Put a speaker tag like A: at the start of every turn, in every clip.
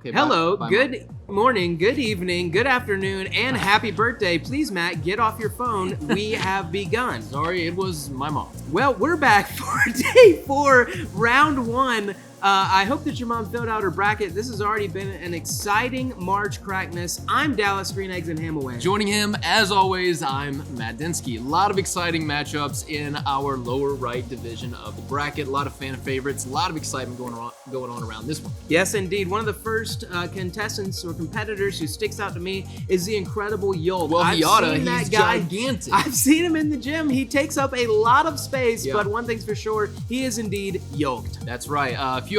A: Okay.
B: Hello,
A: bye,
B: good morning, good evening, good afternoon, and happy birthday. Please, Matt, get off your phone. We have begun.
A: Sorry, it was my mom.
B: Well, we're back for day 4, round 1. I hope that your mom filled out her bracket. This has already been an exciting March Crackness. I'm Dallas Green Eggs and Ham Away.
A: Joining him, as always, I'm Matt Dinsky. A lot of exciting matchups in our lower right division of the bracket. A lot of fan favorites. A lot of excitement going on around this one.
B: Yes, indeed. One of the first contestants or competitors who sticks out to me is the Incredible Yolk.
A: Well,
B: I've
A: he oughta.
B: seen that
A: He's
B: guy.
A: gigantic.
B: I've seen him in the gym. He takes up a lot of space,
A: Yeah.
B: but one thing's for sure, he is indeed yoked.
A: That's right. A few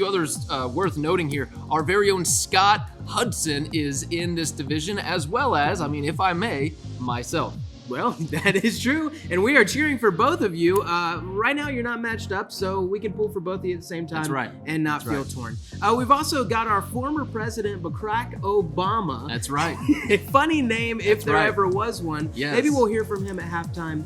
A: others worth noting here. Our very own Scott Hudson is in this division, as well as, if I may, myself.
B: Well, that is true, and we are cheering for both of you. Right now, you're not matched up, so we can pull for both of you at the same time.
A: That's right.
B: And not
A: That's
B: feel
A: right.
B: torn. We've also got our former president, Barack Obama.
A: That's right.
B: A funny name if
A: That's
B: there
A: right.
B: ever was one.
A: Yes.
B: Maybe we'll hear from him at halftime,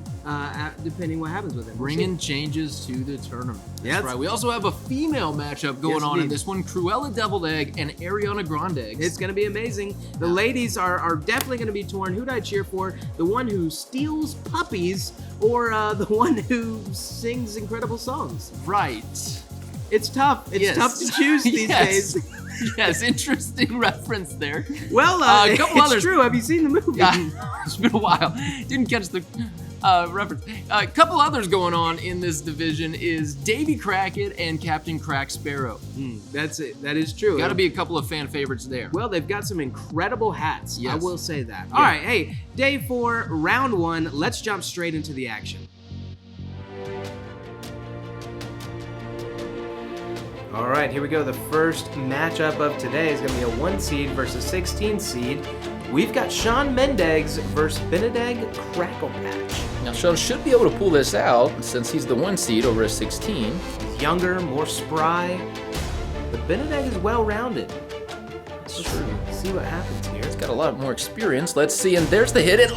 B: depending what happens with him. We'll
A: Bringing
B: see.
A: changes to the tournament.
B: Yeah,
A: That's right. We also have a female matchup going
B: Yes,
A: on in
B: indeed.
A: this one. Cruella Devilled Egg and Ariana Grande.
B: It's going to be amazing. The ladies are definitely going to be torn. Who'd I cheer for? The one who steals puppies or the one who sings incredible songs?
A: Right.
B: It's tough. It's
A: Yes.
B: tough to choose these
A: Yes.
B: days.
A: Yes, interesting reference there.
B: Well,
A: A couple
B: it's
A: others.
B: true. Have you seen the movie?
A: It's been a while. Didn't catch the reference. A couple others going on in this division is Davy Crackett and Captain Crack Sparrow.
B: That's it. That is true.
A: Got to be a couple of fan favorites there.
B: Well, they've got some incredible hats. I
A: Yes.
B: will say that.
A: Yeah.
B: All right. Hey, day 4, round 1. Let's jump straight into the action. All right, here we go. The first matchup of today is going to be a 1 seed versus 16 seed. We've got Shawn Mendeggs versus Benedeg Crackle Patch.
C: Now, Shawn should be able to pull this out since he's the 1 seed over a 16.
B: He's younger, more spry, but Benedeg is well-rounded.
C: It's true.
B: See what happens here.
C: He's got a lot more experience. Let's see, and there's the hit, and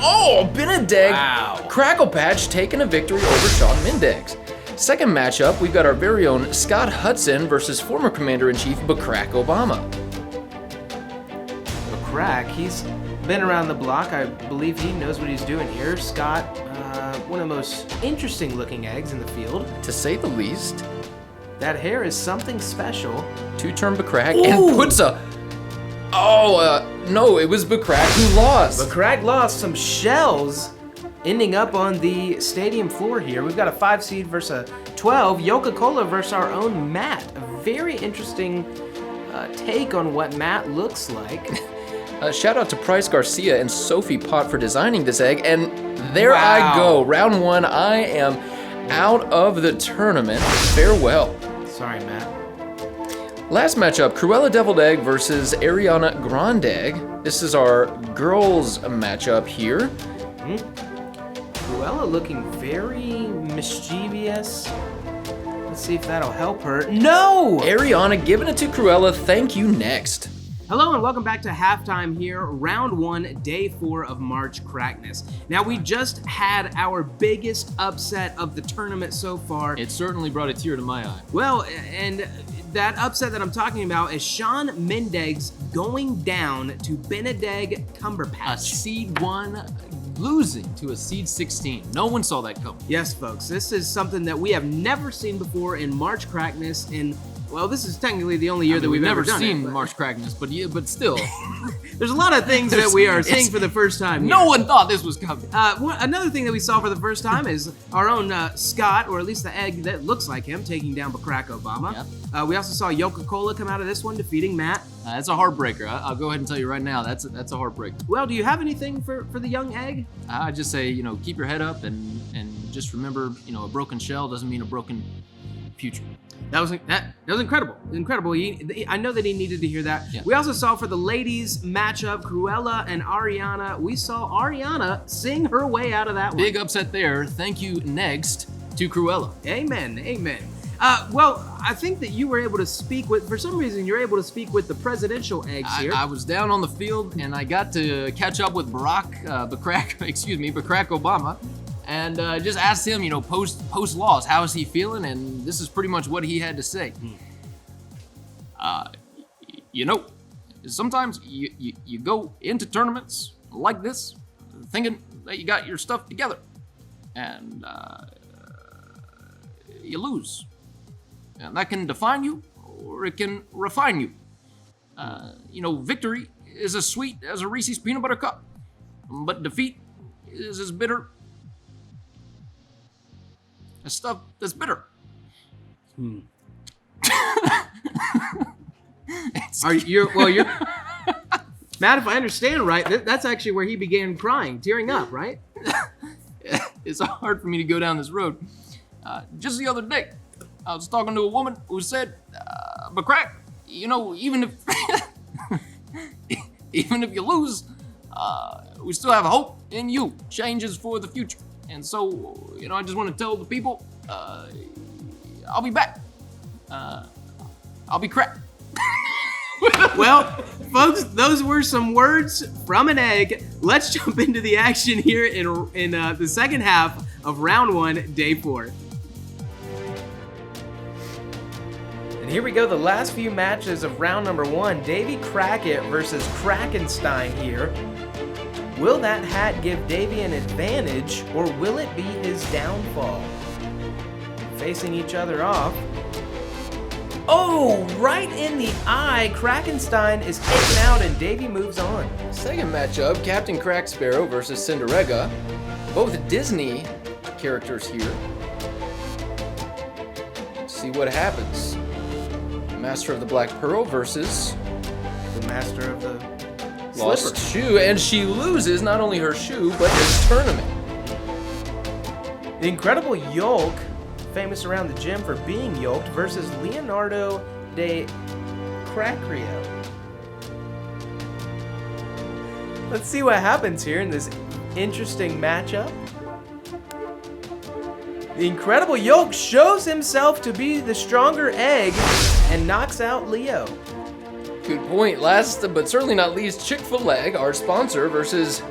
C: Benedeg
B: Wow.
C: Crackle Patch taking a victory over Shawn Mendeggs. Second matchup, we've got our very own Scott Hudson versus former Commander-in-Chief Barack Obama.
B: Crack, he's been around the block. I believe he knows what he's doing here. Scott, one of the most interesting looking eggs in the field.
C: To say the least,
B: That hair is something special.
C: two-turn Bacrack and puts a... no, it was Bacrack who lost.
B: But Crack lost some shells, ending up on the stadium floor here. We've got a 5 seed versus a 12. Yolka-Cola versus our own Matt. A very interesting take on what Matt looks like.
C: Shout out to Price Garcia and Sophie Pott for designing this egg, and there I
B: Wow.
C: go. Round 1, I am out of the tournament. Farewell.
B: Sorry, Matt.
C: Last matchup, Cruella Devilled Egg versus Ariana Grande. This is our girls matchup here.
B: Cruella looking very mischievous. Let's see if that'll help her. No!
C: Ariana giving it to Cruella. Thank you, next.
B: Hello and welcome back to halftime here, round 1, day 4 of March Crackness. Now we just had our biggest upset of the tournament so far.
A: It certainly brought a tear to my eye.
B: Well, and that upset that I'm talking about is Shawn Mendeggs going down to Benedeg
A: A
B: Cumberpatch.
A: seed 1 losing to a seed 16. No one saw that coming.
B: Yes, folks, this is something that we have never seen before in March Crackness in, well, this is technically the only year that we've
A: never
B: ever done
A: seen
B: it, but
A: March Crackness, but still,
B: there's a lot of things that we are seeing
A: it's-
B: for the first time here.
A: no one thought this was coming.
B: Another thing that we saw for the first time is our own Scott, or at least the egg that looks like him, taking down Barack Obama. We also saw Yolka-Cola come out of this one, defeating Matt.
A: That's a heartbreaker. I'll go ahead and tell you right now, that's a heartbreaker.
B: Well, do you have anything for the young egg?
A: I just say, keep your head up and just remember, a broken shell doesn't mean a broken future.
B: That was incredible. Incredible. I know that he needed to hear that.
A: Yeah.
B: We also saw for the ladies matchup, Cruella and Ariana. We saw Ariana sing her way out of that one.
A: Big upset there. Thank you, next, to Cruella.
B: Amen. Amen. Well, I think that you were able to speak with, for some reason, you're able to speak with the presidential eggs here.
A: I was down on the field and I got to catch up with Barack Obama, and just asked him, post loss, how is he feeling? And this is pretty much what he had to say. is sometimes you go into tournaments like this thinking that you got your stuff together, and you lose. And that can define you, or it can refine you. Victory is as sweet as a Reese's peanut butter cup, but defeat is as bitter as stuff that's bitter.
B: You're Matt, if I understand right, that's actually where he began crying, tearing up, right?
A: It's hard for me to go down this road. Just the other day, I was talking to a woman who said, but Crack, even if even if you lose, we still have hope in you. Changes for the future. And so, I just want to tell the people, I'll be back. I'll be Crack.
B: Well, folks, those were some words from an egg. Let's jump into the action here in the second half of round 1, day 4. And here we go, the last few matches of round number 1. Davy Crackett versus Krackenstein here. Will that hat give Davy an advantage, or will it be his downfall? Facing each other off. Oh, right in the eye. Krackenstein is taken out and Davy moves on.
C: Second matchup, Captain Crack Sparrow versus Cinderella. Both Disney characters here. Let's see what happens. Master of the Black Pearl versus
B: The master of the
C: Lost
B: slipper.
C: Shoe, and she loses not only her shoe, but his tournament.
B: The Incredible Yolk, famous around the gym for being yoked, versus Leonardo DiCaprio. Let's see what happens here in this interesting matchup. The Incredible Yolk shows himself to be the stronger egg and knocks out Leo.
C: Good point. Last but certainly not least, Chick-fil-egg, our sponsor, versus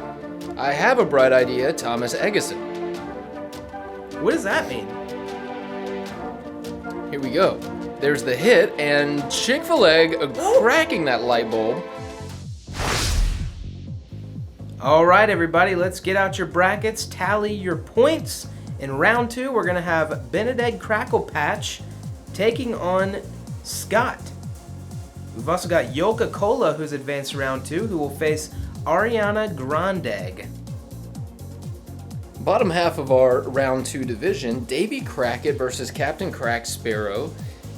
C: I Have a Bright Idea, Thomas Edison.
B: What does that mean?
C: Here we go. There's the hit, and Chick-fil-egg cracking that light bulb.
B: All right, everybody, let's get out your brackets, tally your points. In round 2, we're going to have Benedict Crackle Patch taking on Scott. We've also got Yolka-Cola, who's advanced to round 2, who will face Ariana Grande.
C: Bottom half of our round 2 division, Davy Crackett versus Captain Crack Sparrow.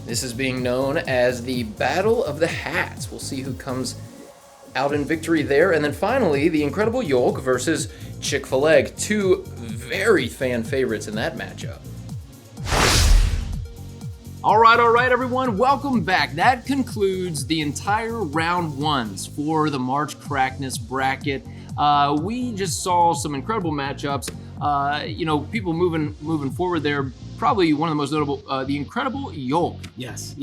C: This is being known as the Battle of the Hats. We'll see who comes out in victory there. And then finally, the Incredible Yolk versus Chick-fil-egg. Two very fan favorites in that matchup.
A: All right, everyone. Welcome back. That concludes the entire round 1s for the March Crackness bracket. We just saw some incredible matchups. People moving forward there. Probably one of the most notable, the Incredible Yolk.
B: Yes.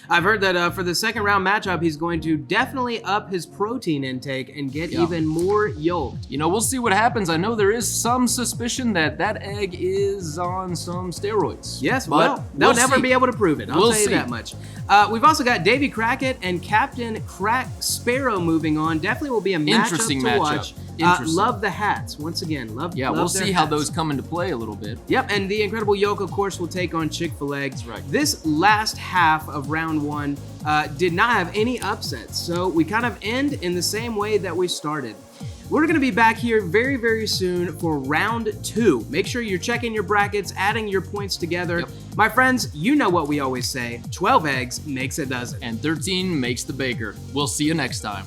B: I've heard that for the second round matchup, he's going to definitely up his protein intake and get even more yolked.
A: We'll see what happens. I know there is some suspicion that egg is on some steroids.
B: Yes, well, they'll never be able to prove it. I'll tell you that much. We've also got Davy Crackett and Captain Crack Sparrow moving on. Definitely will be a
A: Interesting
B: matchup to
A: matchup.
B: watch.
A: Interesting.
B: Love the hats. Once again, love
A: we'll
B: their
A: see how
B: hats.
A: those come into play a little bit.
B: Yep, and the Incredible Yolk, of course, will take on Chick-fil-egg.
A: That's right.
B: This last half of round 1 did not have any upsets, so we kind of end in the same way that we started. We're going to be back here very, very soon for round 2. Make sure you're checking your brackets, adding your points together.
A: Yep.
B: My friends, you know what we always say, 12 eggs makes a dozen.
A: And 13 makes the baker. We'll see you next time.